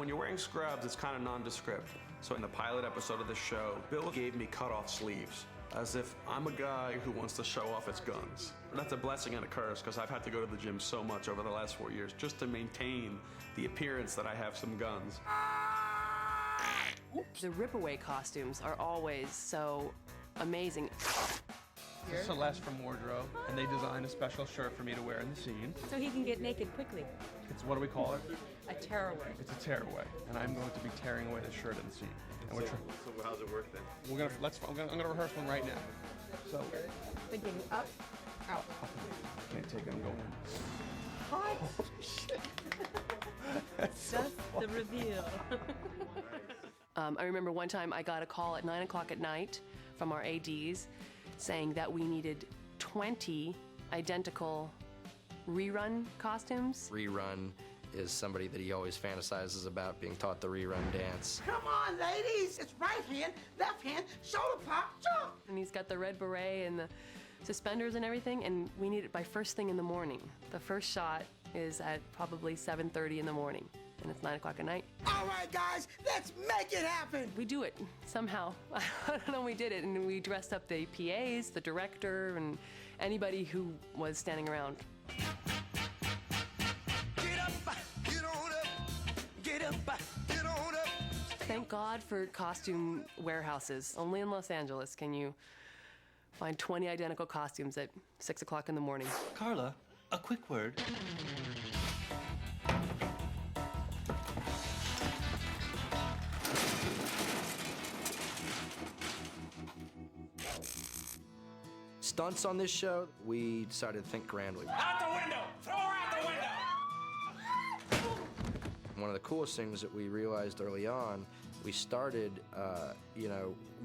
when you're wearing scrubs, it's kind of nondescript. So in the pilot episode of the show, Bill gave me cut-off sleeves, as if I'm a guy who wants to show off his guns. That's a blessing and a curse, because I've had to go to the gym so much over the last 4 years just to maintain the appearance that I have some guns. The rip-away costumes are always so amazing. This is Celeste from Wardrobe, and they designed a special shirt for me to wear in the scene. So he can get naked quickly. It's, what do we call it? A tearaway. It's a tearaway, and I'm going to be tearing away the shirt in the scene. And So how's it work then? I'm gonna rehearse one right now. So Thinking up, out. can't take it. I'm going in. What? Just the reveal. I remember one time I got a call at 9 o'clock at night from our ADs saying that we needed 20 identical rerun costumes. Rerun is somebody that he always fantasizes about, being taught the rerun dance. Come on, ladies. It's right hand, left hand, shoulder pop, jump. And he's got the red beret and the suspenders and everything, and we need it by first thing in the morning. The first shot is at probably 7:30 in the morning, and it's 9 o'clock at night. All right, guys, let's make it happen. We do it somehow. I don't know, we did it, and we dressed up the PAs, the director, and anybody who was standing around. Get up, get on up, get up, get on up. Thank God for costume warehouses. Only in Los Angeles can you find 20 identical costumes at 6 o'clock in the morning. Carla, a quick word. Stunts on this show, we decided to think grandly. Out the window! Throw her out the window! One of the coolest things that we realized early on, we started,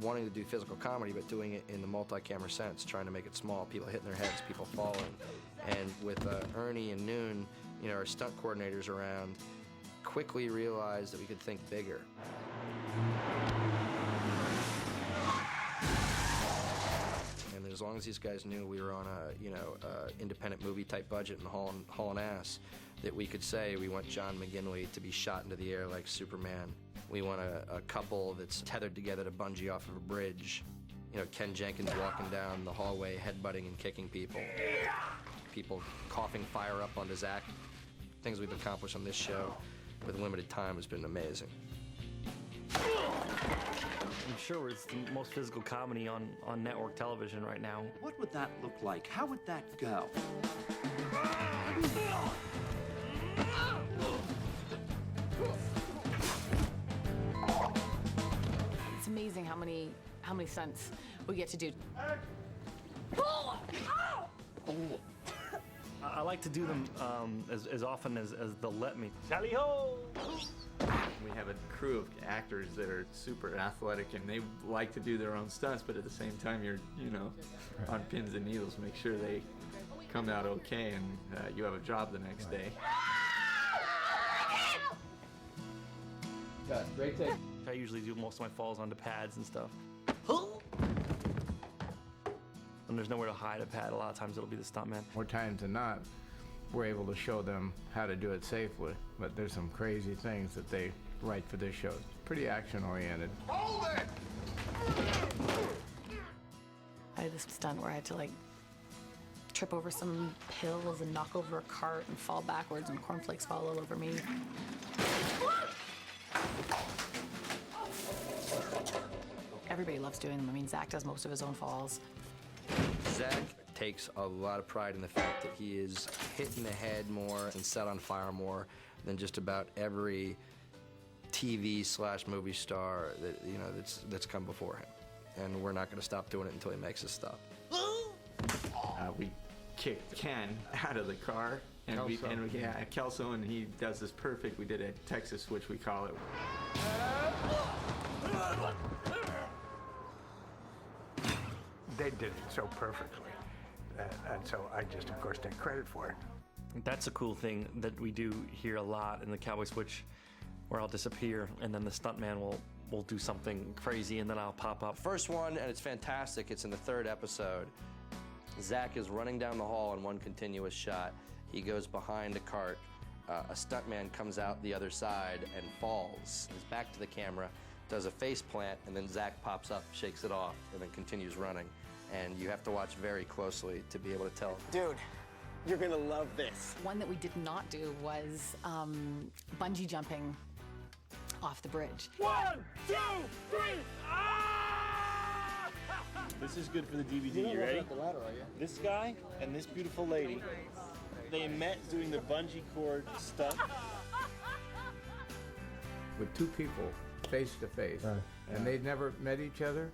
wanting to do physical comedy, but doing it in the multi-camera sense, trying to make it small, people hitting their heads, people falling. And with Ernie and Noon, our stunt coordinators around, quickly realized that we could think bigger. And as long as these guys knew we were on a, independent movie type budget and hauling ass, that we could say we want John McGinley to be shot into the air like Superman. We want a couple that's tethered together to bungee off of a bridge. Ken Jenkins walking down the hallway, headbutting and kicking people. People coughing fire up onto Zach. Things we've accomplished on this show with limited time has been amazing. I'm sure it's the most physical comedy on network television right now. What would that look like? How would that go? It's amazing how many stunts we get to do. I like to do them as often as they'll let me. Tally ho! We have a crew of actors that are super athletic and they like to do their own stunts, but at the same time you're, on pins and needles, make sure they come out okay and you have a job the next day. Great take. I usually do most of my falls onto pads and stuff. When there's nowhere to hide a pad, a lot of times it'll be the stuntman. More times than not, we're able to show them how to do it safely. But there's some crazy things that they write for this show. It's pretty action-oriented. Hold it! I had this stunt where I had to trip over some hills and knock over a cart and fall backwards and cornflakes fall all over me. Everybody loves doing them. I mean, Zach does most of his own falls. Zach takes a lot of pride in the fact that he is hit in the head more and set on fire more than just about every TV/movie star that that's come before him. And we're not going to stop doing it until he makes us stop. We kicked Ken out of the car, and Kelso, and he does this perfect. We did a Texas switch, we call it. They did it so perfectly. And so I just, of course, take credit for it. That's a cool thing that we do here a lot in the Cowboy Switch, where I'll disappear and then the stuntman will do something crazy and then I'll pop up. First one, and it's fantastic, it's in the 3rd episode. Zach is running down the hall in one continuous shot. He goes behind a cart, a stuntman comes out the other side and falls. His back to the camera, does a face plant, and then Zach pops up, shakes it off, and then continues running. And you have to watch very closely to be able to tell. Dude, you're gonna love this. One that we did not do was bungee jumping off the bridge. 1, 2, 3. Ah! This is good for the DVD. You ready? This guy and this beautiful lady, they met doing the bungee cord stunt. With two people face to face, and they'd never met each other,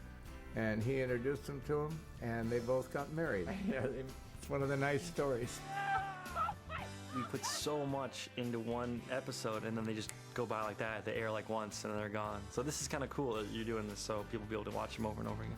and he introduced them to him, and they both got married. It's one of the nice stories. We put so much into one episode, and then they just go by like that. They air like once, and then they're gone. So this is kind of cool that you're doing this, so people will be able to watch them over and over again.